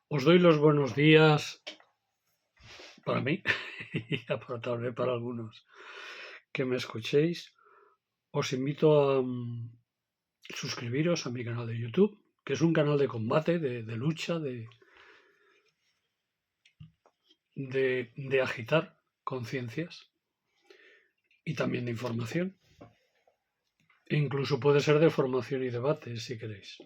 Os doy los buenos días para mí y tal vez para algunos que me escuchéis. Os invito a suscribiros a mi canal de YouTube, que es un canal de combate, de lucha, de agitar conciencias y también de información. E incluso puede ser de formación y debate, si queréis.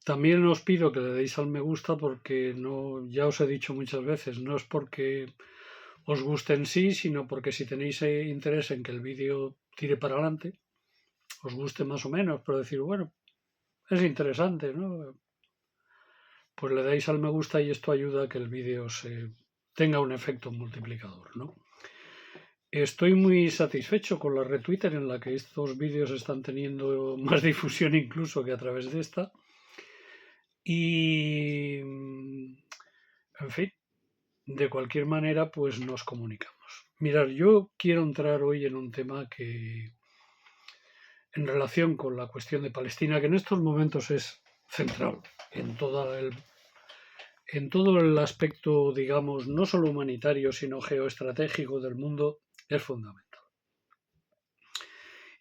También os pido que le deis al me gusta porque no, ya os he dicho muchas veces, no es porque os guste en sí, sino porque si tenéis interés en que el vídeo tire para adelante, os guste más o menos, pero decir, bueno, es interesante, ¿no? Pues le dais al me gusta y esto ayuda a que el vídeo tenga un efecto multiplicador, ¿no? Estoy muy satisfecho con la red Twitter en la que estos vídeos están teniendo más difusión incluso que a través de esta. Y, en fin, de cualquier manera, pues nos comunicamos. Mirad, yo quiero entrar hoy en un tema que, en relación con la cuestión de Palestina, que en estos momentos es central en todo el aspecto, digamos, no solo humanitario, sino geoestratégico del mundo, es fundamental.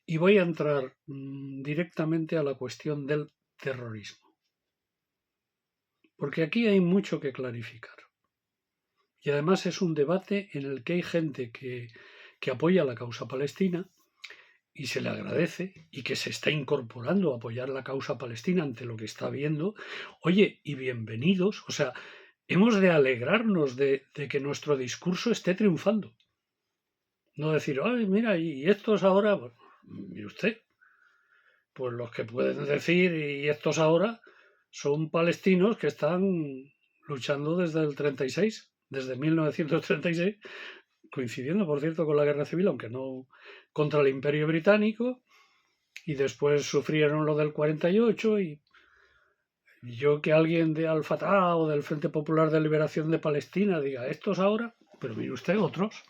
Y voy a entrar directamente a la cuestión del terrorismo, porque aquí hay mucho que clarificar. Y además es un debate en el que hay gente que apoya la causa palestina y se le agradece y que se está incorporando a apoyar la causa palestina ante lo que está viendo. Oye, y bienvenidos, o sea, hemos de alegrarnos de que nuestro discurso esté triunfando. No decir, ay, mira, y estos ahora, bueno, mire usted, pues los que pueden decir y estos ahora son palestinos que están luchando desde el 36, desde 1936, coincidiendo, por cierto, con la Guerra Civil, aunque no contra el Imperio Británico, y después sufrieron lo del 48, y yo que alguien de Al-Fatah o del Frente Popular de Liberación de Palestina diga, estos ahora, pero mire usted, otros,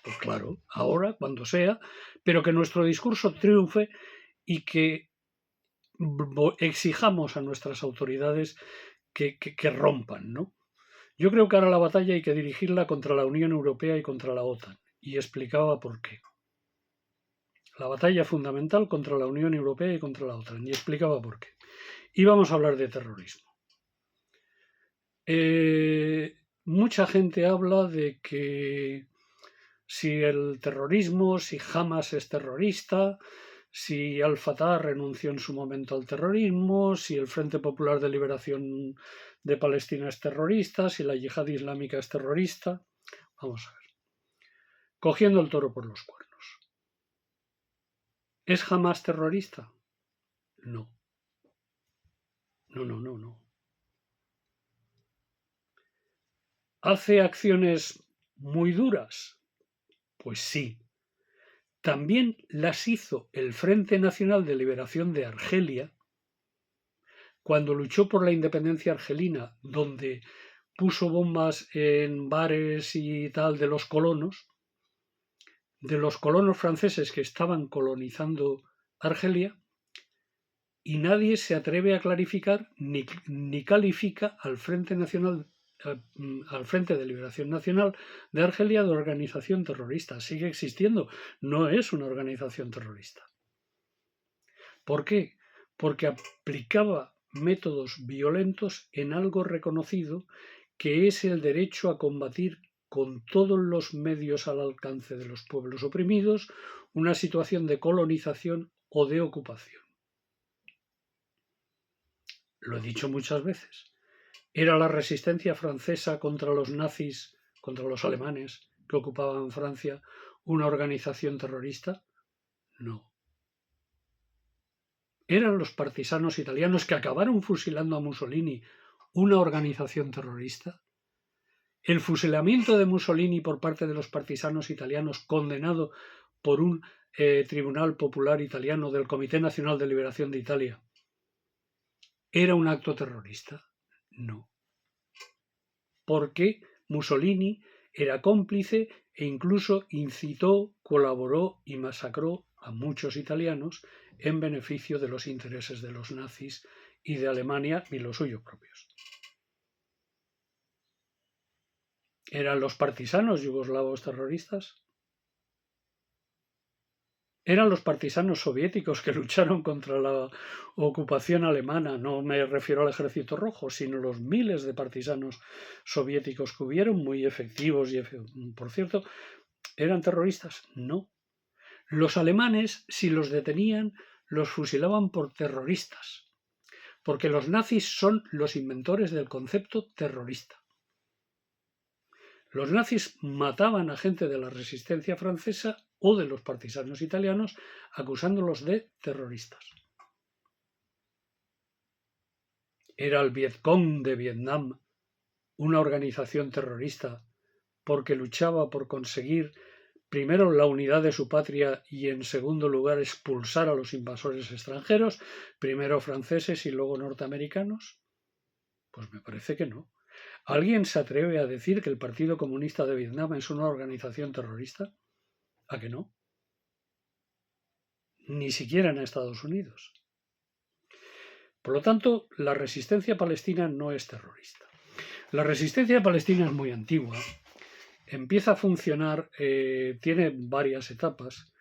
pues claro, ahora, cuando sea, pero que nuestro discurso triunfe y que exijamos a nuestras autoridades que rompan, ¿no? Yo creo que ahora la batalla hay que dirigirla contra la Unión Europea y contra la OTAN, y explicaba por qué. La batalla fundamental contra la Unión Europea y contra la OTAN, y explicaba por qué. Y vamos a hablar de terrorismo. Mucha gente habla de que si el terrorismo, si Hamas es terrorista, si Al-Fatah renunció en su momento al terrorismo, si el Frente Popular de Liberación de Palestina es terrorista, si la Yihad Islámica es terrorista. Vamos a ver. Cogiendo el toro por los cuernos. ¿Es Hamas terrorista? No. No. ¿Hace acciones muy duras? Pues sí. También las hizo el Frente Nacional de Liberación de Argelia, cuando luchó por la independencia argelina, donde puso bombas en bares y tal de los colonos franceses que estaban colonizando Argelia, y nadie se atreve a clarificar ni califica al Frente de Liberación Nacional de Argelia de organización terrorista. Sigue existiendo, no es una organización terrorista. ¿Por qué? Porque aplicaba métodos violentos en algo reconocido, que es el derecho a combatir con todos los medios al alcance de los pueblos oprimidos una situación de colonización o de ocupación. Lo he dicho muchas veces. ¿Era la resistencia francesa contra los nazis, contra los alemanes que ocupaban Francia, una organización terrorista? No. ¿Eran los partisanos italianos que acabaron fusilando a Mussolini una organización terrorista? ¿El fusilamiento de Mussolini por parte de los partisanos italianos, condenado por un tribunal popular italiano del Comité Nacional de Liberación de Italia, era un acto terrorista? No. Porque Mussolini era cómplice e incluso incitó, colaboró y masacró a muchos italianos en beneficio de los intereses de los nazis y de Alemania y los suyos propios. ¿Eran los partisanos yugoslavos terroristas? Eran los partisanos soviéticos que lucharon contra la ocupación alemana. No me refiero al Ejército Rojo, sino los miles de partisanos soviéticos que hubieron, muy efectivos y, por cierto, ¿eran terroristas? No. Los alemanes, si los detenían, los fusilaban por terroristas, porque los nazis son los inventores del concepto terrorista. Los nazis mataban a gente de la resistencia francesa o de los partisanos italianos, acusándolos de terroristas. ¿Era el Vietcong de Vietnam una organización terrorista porque luchaba por conseguir primero la unidad de su patria y en segundo lugar expulsar a los invasores extranjeros, primero franceses y luego norteamericanos? Pues me parece que no. ¿Alguien se atreve a decir que el Partido Comunista de Vietnam es una organización terrorista? ¿A que no? Ni siquiera en Estados Unidos. Por lo tanto, la resistencia palestina no es terrorista. La resistencia palestina es muy antigua. Empieza a funcionar, tiene varias etapas.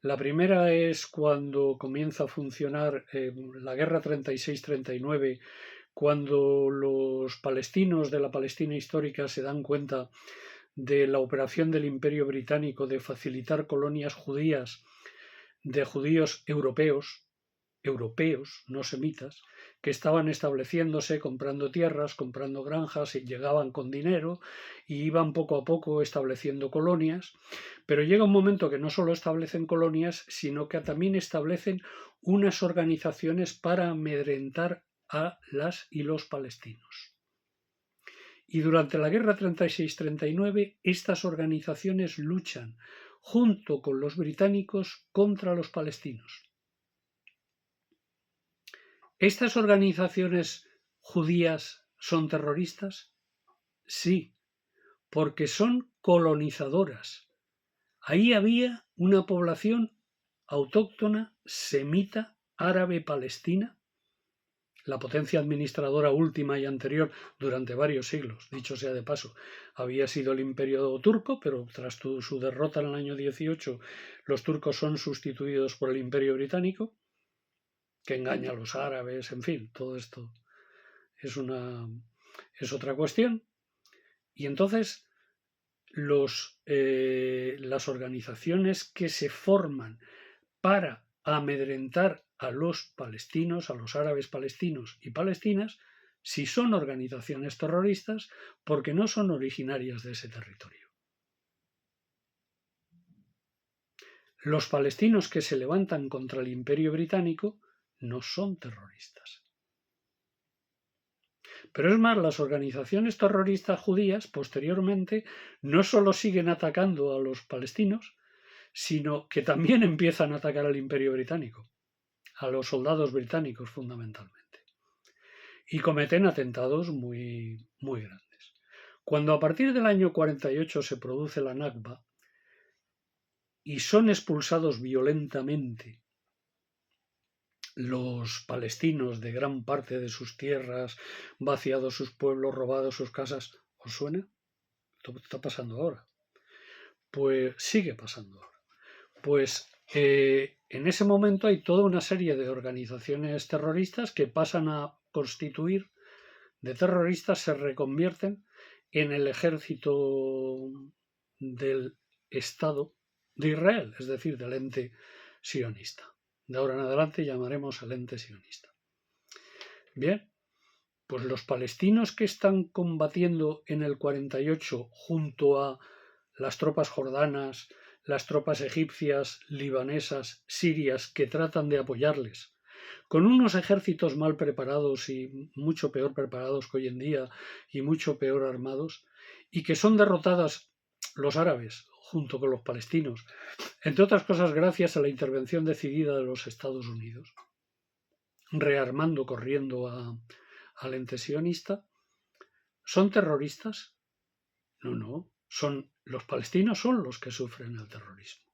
La primera es cuando comienza a funcionar la guerra 36-39, cuando los palestinos de la Palestina histórica se dan cuenta de la operación del Imperio Británico de facilitar colonias judías de judíos europeos, no semitas, que estaban estableciéndose, comprando tierras, comprando granjas, y llegaban con dinero y iban poco a poco estableciendo colonias, pero llega un momento que no solo establecen colonias, sino que también establecen unas organizaciones para amedrentar a las y los palestinos. Y durante la guerra 36-39 estas organizaciones luchan junto con los británicos contra los palestinos. ¿Estas organizaciones judías son terroristas? Sí, porque son colonizadoras. Ahí había una población autóctona, semita, árabe, palestina, la potencia administradora última y anterior durante varios siglos, dicho sea de paso, había sido el Imperio turco, pero tras su derrota en el año 18, los turcos son sustituidos por el Imperio británico, que engaña a los árabes, en fin, todo esto es otra cuestión. Y entonces las organizaciones que se forman para amedrentar a los palestinos, a los árabes palestinos y palestinas, si son organizaciones terroristas, porque no son originarias de ese territorio. Los palestinos que se levantan contra el Imperio Británico no son terroristas. Pero es más, las organizaciones terroristas judías posteriormente no solo siguen atacando a los palestinos, sino que también empiezan a atacar al Imperio Británico, a los soldados británicos fundamentalmente, y cometen atentados muy, muy grandes. Cuando a partir del año 48 se produce la Nakba y son expulsados violentamente los palestinos de gran parte de sus tierras, vaciados sus pueblos, robados sus casas, ¿os suena? Esto está pasando ahora. Pues sigue pasando ahora. Pues en ese momento hay toda una serie de organizaciones terroristas que pasan a constituir, de terroristas se reconvierten en el ejército del Estado de Israel, es decir, del ente sionista. De ahora en adelante llamaremos al ente sionista. Bien, pues los palestinos que están combatiendo en el 48 junto a las tropas jordanas, las tropas egipcias, libanesas, sirias, que tratan de apoyarles, con unos ejércitos mal preparados y mucho peor preparados que hoy en día y mucho peor armados, y que son derrotadas los árabes junto con los palestinos, entre otras cosas gracias a la intervención decidida de los Estados Unidos, rearmando, corriendo al ente sionista. ¿Son terroristas? No. Los palestinos son los que sufren el terrorismo.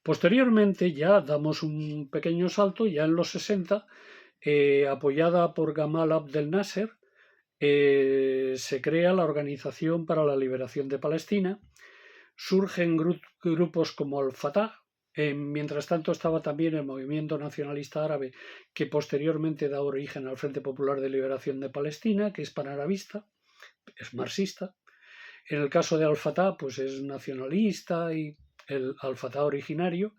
Posteriormente ya damos un pequeño salto, ya en los 60 apoyada por Gamal Abdel Nasser, se crea la Organización para la Liberación de Palestina. Surgen grupos como Al-Fatah. Mientras tanto estaba también el movimiento nacionalista árabe, que posteriormente da origen al Frente Popular de Liberación de Palestina, que es panarabista, es marxista. En el caso de Al-Fatah, pues es nacionalista, y el Al-Fatah originario,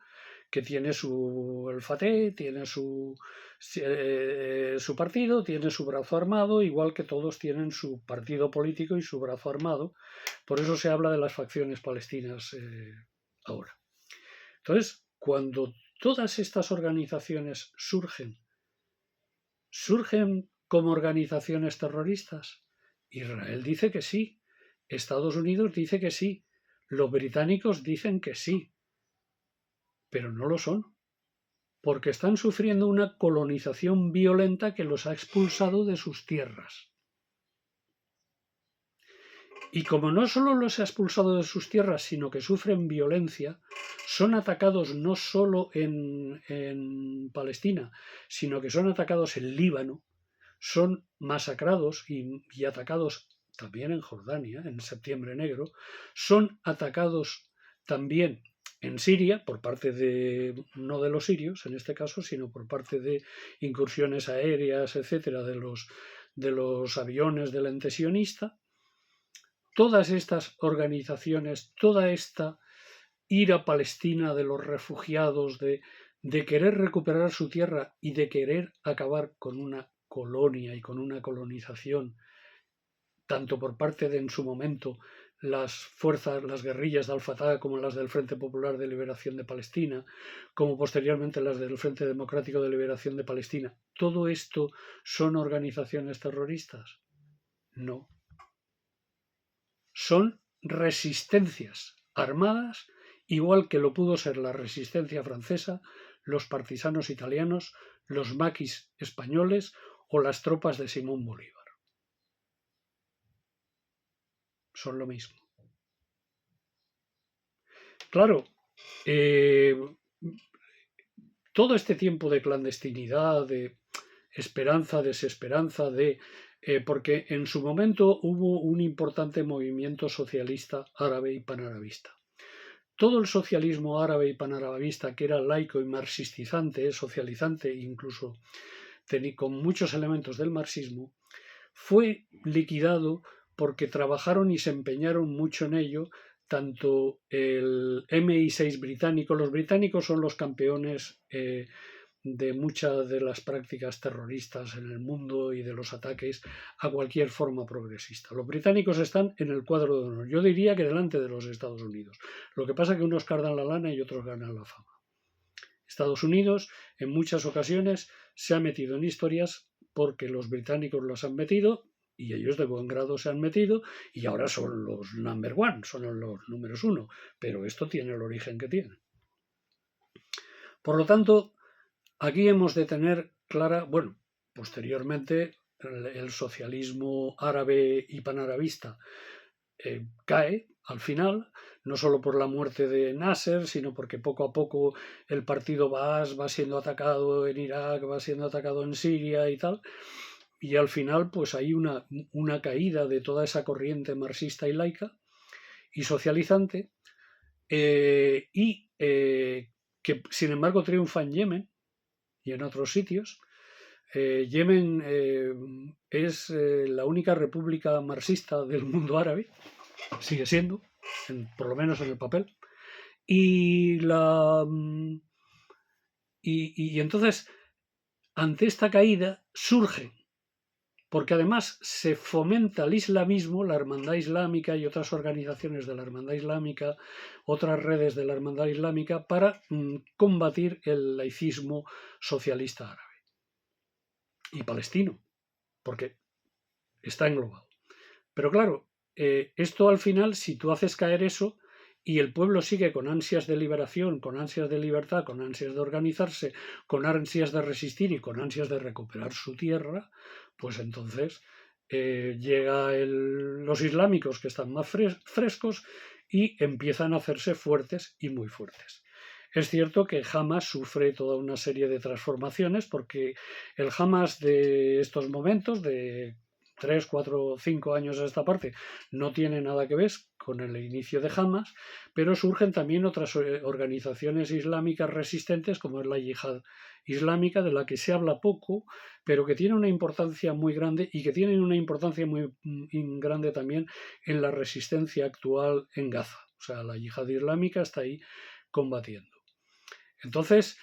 que tiene el Fateh, tiene su partido, tiene su brazo armado, igual que todos tienen su partido político y su brazo armado. Por eso se habla de las facciones palestinas ahora. Entonces, cuando todas estas organizaciones surgen como organizaciones terroristas. Israel dice que sí, Estados Unidos dice que sí, los británicos dicen que sí, pero no lo son, porque están sufriendo una colonización violenta que los ha expulsado de sus tierras. Y como no solo los ha expulsado de sus tierras, sino que sufren violencia, son atacados no solo en Palestina, sino que son atacados en Líbano, son masacrados y atacados también en Jordania, en Septiembre Negro, son atacados también en Siria, por parte no de los sirios en este caso, sino por parte de incursiones aéreas, etcétera, de los aviones del ente sionista. Todas estas organizaciones, toda esta ira palestina de los refugiados, de querer recuperar su tierra y de querer acabar con una colonia y con una colonización, tanto por parte de, en su momento, las fuerzas, las guerrillas de Al-Fatah, como las del Frente Popular de Liberación de Palestina, como posteriormente las del Frente Democrático de Liberación de Palestina. ¿Todo esto son organizaciones terroristas? No. Son resistencias armadas, igual que lo pudo ser la resistencia francesa, los partisanos italianos, los maquis españoles o las tropas de Simón Bolívar. Son lo mismo. Claro, todo este tiempo de clandestinidad, de esperanza, desesperanza, porque en su momento hubo un importante movimiento socialista árabe y panarabista. Todo el socialismo árabe y panarabista, que era laico y marxistizante, socializante, incluso con muchos elementos del marxismo, fue liquidado porque trabajaron y se empeñaron mucho en ello, tanto el MI6 británico. Los británicos son los campeones de muchas de las prácticas terroristas en el mundo y de los ataques a cualquier forma progresista. Los británicos están en el cuadro de honor. Yo diría que delante de los Estados Unidos. Lo que pasa es que unos cargan la lana y otros ganan la fama. Estados Unidos en muchas ocasiones se ha metido en historias porque los británicos los han metido y ellos de buen grado se han metido y ahora son los number one, son los números uno, pero esto tiene el origen que tiene. Por lo tanto, aquí hemos de tener clara, posteriormente el socialismo árabe y panarabista cae al final, no solo por la muerte de Nasser, sino porque poco a poco el partido Baas va siendo atacado en Irak, va siendo atacado en Siria y tal, y al final pues hay una caída de toda esa corriente marxista y laica y socializante, que sin embargo triunfa en Yemen y en otros sitios. Yemen es la única república marxista del mundo árabe, sigue siendo, por lo menos en el papel, y entonces ante esta caída surge, porque además se fomenta el islamismo, la Hermandad Islámica y otras organizaciones de la Hermandad Islámica, otras redes de la Hermandad Islámica, para combatir el laicismo socialista árabe y palestino, porque está englobado. Pero claro, esto al final, si tú haces caer eso y el pueblo sigue con ansias de liberación, con ansias de libertad, con ansias de organizarse, con ansias de resistir y con ansias de recuperar su tierra, pues entonces llegan los islámicos que están más frescos y empiezan a hacerse fuertes y muy fuertes. Es cierto que Hamas sufre toda una serie de transformaciones porque el Hamas de estos momentos, de 3, 4, 5 años a esta parte, no tiene nada que ver con el inicio de Hamas, pero surgen también otras organizaciones islámicas resistentes como es la Yihad Islámica, de la que se habla poco, pero que tiene una importancia muy grande y que tienen una importancia muy grande también en la resistencia actual en Gaza. O sea, la Yihad Islámica está ahí combatiendo. Entonces,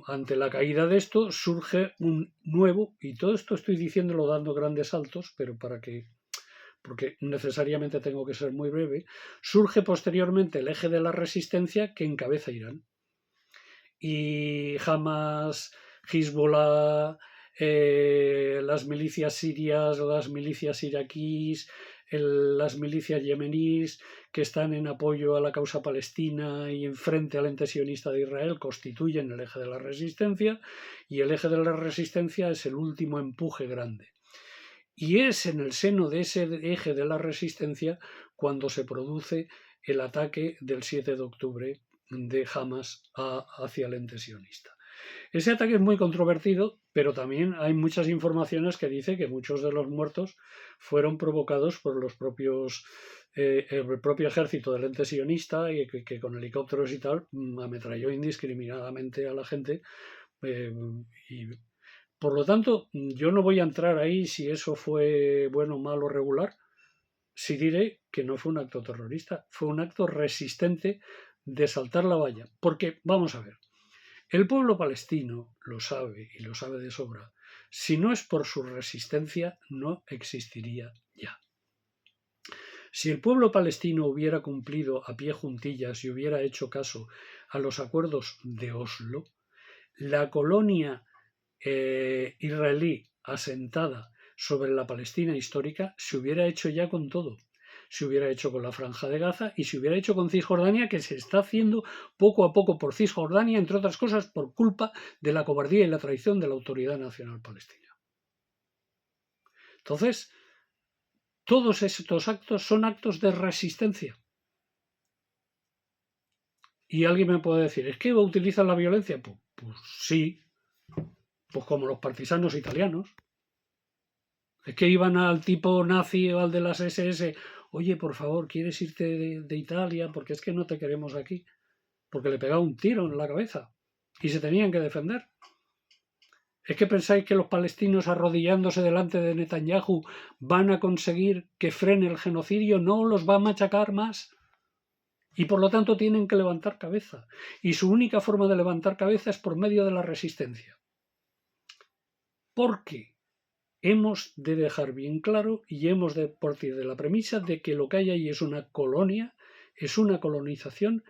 ante la caída de esto, surge un nuevo, y todo esto estoy diciéndolo dando grandes saltos, pero porque necesariamente tengo que ser muy breve, surge posteriormente el eje de la resistencia que encabeza Irán. Y Hamas, Hezbollah, las milicias sirias, las milicias iraquíes, las milicias yemeníes que están en apoyo a la causa palestina y en frente al ente sionista de Israel constituyen el eje de la resistencia, y el eje de la resistencia es el último empuje grande. Y es en el seno de ese eje de la resistencia cuando se produce el ataque del 7 de octubre de Hamas hacia el ente sionista. Ese ataque es muy controvertido, pero también hay muchas informaciones que dicen que muchos de los muertos fueron provocados por los propios el propio ejército del ente sionista, y que con helicópteros y tal ametralló indiscriminadamente a la gente. Y por lo tanto, yo no voy a entrar ahí si eso fue bueno, malo, regular. Sí diré que no fue un acto terrorista, fue un acto resistente de saltar la valla. Porque, vamos a ver, el pueblo palestino lo sabe y lo sabe de sobra. Si no es por su resistencia, no existiría ya. Si el pueblo palestino hubiera cumplido a pie juntillas y hubiera hecho caso a los acuerdos de Oslo, la colonia israelí asentada sobre la Palestina histórica se hubiera hecho ya con todo. Se hubiera hecho con la Franja de Gaza y se hubiera hecho con Cisjordania, que se está haciendo poco a poco por Cisjordania, entre otras cosas por culpa de la cobardía y la traición de la Autoridad Nacional Palestina. Entonces, todos estos actos son actos de resistencia. Y alguien me puede decir, ¿es que utilizan la violencia? Pues sí, pues como los partisanos italianos. Es que iban al tipo nazi o al de las SS, oye, por favor, ¿quieres irte de Italia? Porque es que no te queremos aquí. Porque le pegaba un tiro en la cabeza y se tenían que defender. ¿Es que pensáis que los palestinos arrodillándose delante de Netanyahu van a conseguir que frene el genocidio? No, los va a machacar más. Y por lo tanto tienen que levantar cabeza. Y su única forma de levantar cabeza es por medio de la resistencia. ¿Por qué? Hemos de dejar bien claro y hemos de partir de la premisa de que lo que hay ahí es una colonia, es una colonización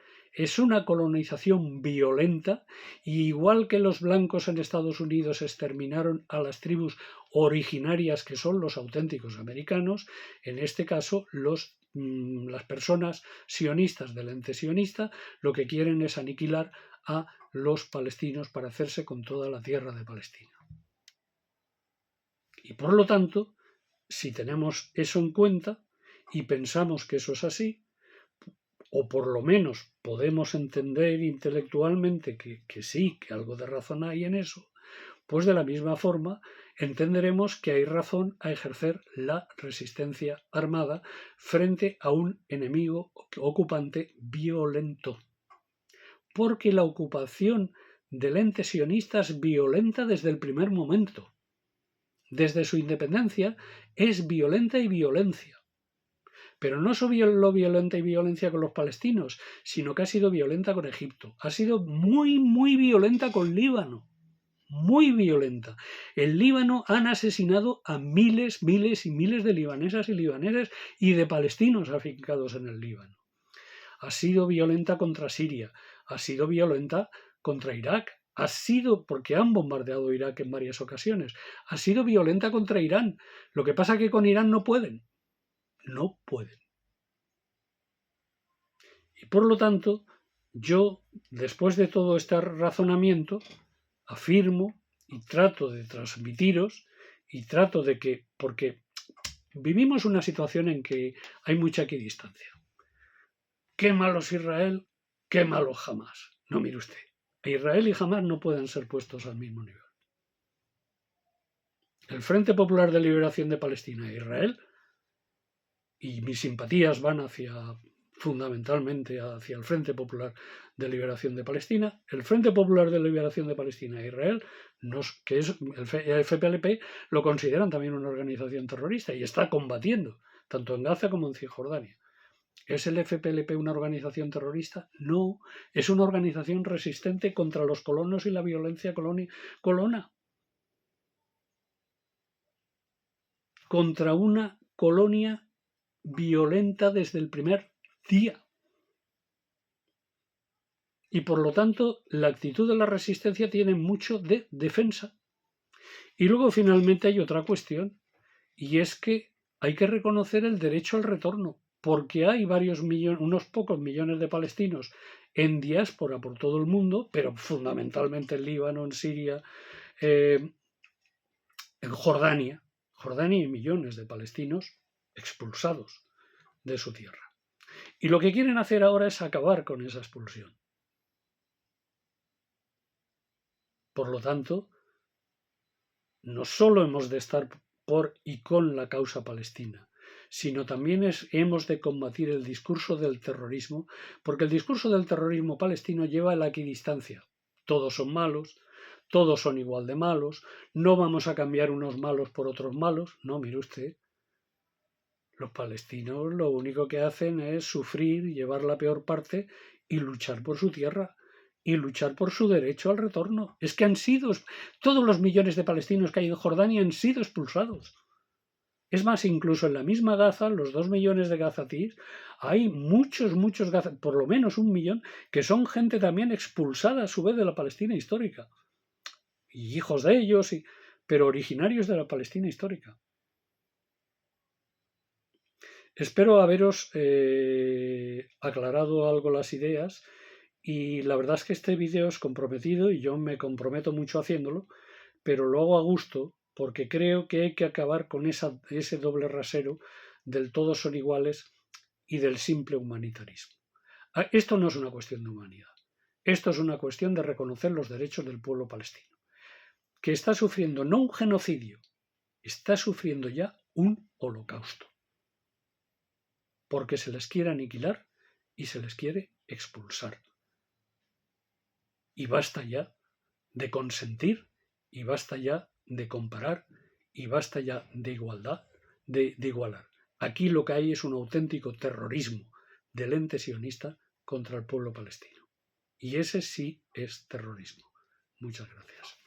violenta, y igual que los blancos en Estados Unidos exterminaron a las tribus originarias que son los auténticos americanos, en este caso las personas sionistas del ente sionista lo que quieren es aniquilar a los palestinos para hacerse con toda la tierra de Palestina. Y por lo tanto, si tenemos eso en cuenta y pensamos que eso es así, o por lo menos podemos entender intelectualmente que sí, que algo de razón hay en eso, pues de la misma forma entenderemos que hay razón a ejercer la resistencia armada frente a un enemigo ocupante violento. Porque la ocupación del ente sionista es violenta desde el primer momento. Desde su independencia es violenta y violencia. Pero no solo violenta y violencia con los palestinos, sino que ha sido violenta con Egipto. Ha sido muy, muy violenta con Líbano. Muy violenta. En Líbano han asesinado a miles, miles y miles de libanesas y libaneses y de palestinos afincados en el Líbano. Ha sido violenta contra Siria. Ha sido violenta contra Irak. Ha sido, porque han bombardeado Irak en varias ocasiones, ha sido violenta contra Irán. Lo que pasa es que con Irán no pueden. No pueden. Y por lo tanto, yo, después de todo este razonamiento, afirmo y trato de transmitiros y trato de que, porque vivimos una situación en que hay mucha equidistancia. Qué malo es Israel, quémalo jamás. No, mire usted, Israel y Hamás no pueden ser puestos al mismo nivel. El Frente Popular de Liberación de Palestina e Israel, y mis simpatías van fundamentalmente hacia el Frente Popular de Liberación de Palestina. El Frente Popular de Liberación de Palestina e Israel, que es el FPLP, lo consideran también una organización terrorista y está combatiendo, tanto en Gaza como en Cisjordania. ¿Es el FPLP una organización terrorista? No, es una organización resistente contra los colonos y la violencia colona. Contra una colonia violenta desde el primer día. Y por lo tanto, la actitud de la resistencia tiene mucho de defensa. Y luego finalmente hay otra cuestión, y es que hay que reconocer el derecho al retorno, porque hay unos pocos millones de palestinos en diáspora por todo el mundo, pero fundamentalmente en Líbano, en Siria, en Jordania hay millones de palestinos expulsados de su tierra. Y lo que quieren hacer ahora es acabar con esa expulsión. Por lo tanto, no solo hemos de estar por y con la causa palestina, sino también hemos de combatir el discurso del terrorismo, porque el discurso del terrorismo palestino lleva a la equidistancia. Todos son malos, todos son igual de malos, no vamos a cambiar unos malos por otros malos. No, mire usted, los palestinos lo único que hacen es sufrir, llevar la peor parte y luchar por su tierra y luchar por su derecho al retorno. Es que todos los millones de palestinos que hay en Jordania han sido expulsados. Es más, incluso en la misma Gaza, los 2 millones de gazatíes, hay muchos por lo menos 1 millón, que son gente también expulsada a su vez de la Palestina histórica. Y hijos de ellos, pero originarios de la Palestina histórica. Espero haberos aclarado algo las ideas, y la verdad es que este vídeo es comprometido y yo me comprometo mucho haciéndolo, pero lo hago a gusto porque creo que hay que acabar con ese doble rasero del todos son iguales y del simple humanitarismo. Esto no es una cuestión de humanidad, esto es una cuestión de reconocer los derechos del pueblo palestino, que está sufriendo no un genocidio, está sufriendo ya un holocausto, porque se les quiere aniquilar y se les quiere expulsar. Y basta ya de consentir, y basta ya de comparar, y basta ya de igualar. Aquí lo que hay es un auténtico terrorismo del ente sionista contra el pueblo palestino. Y ese sí es terrorismo. Muchas gracias.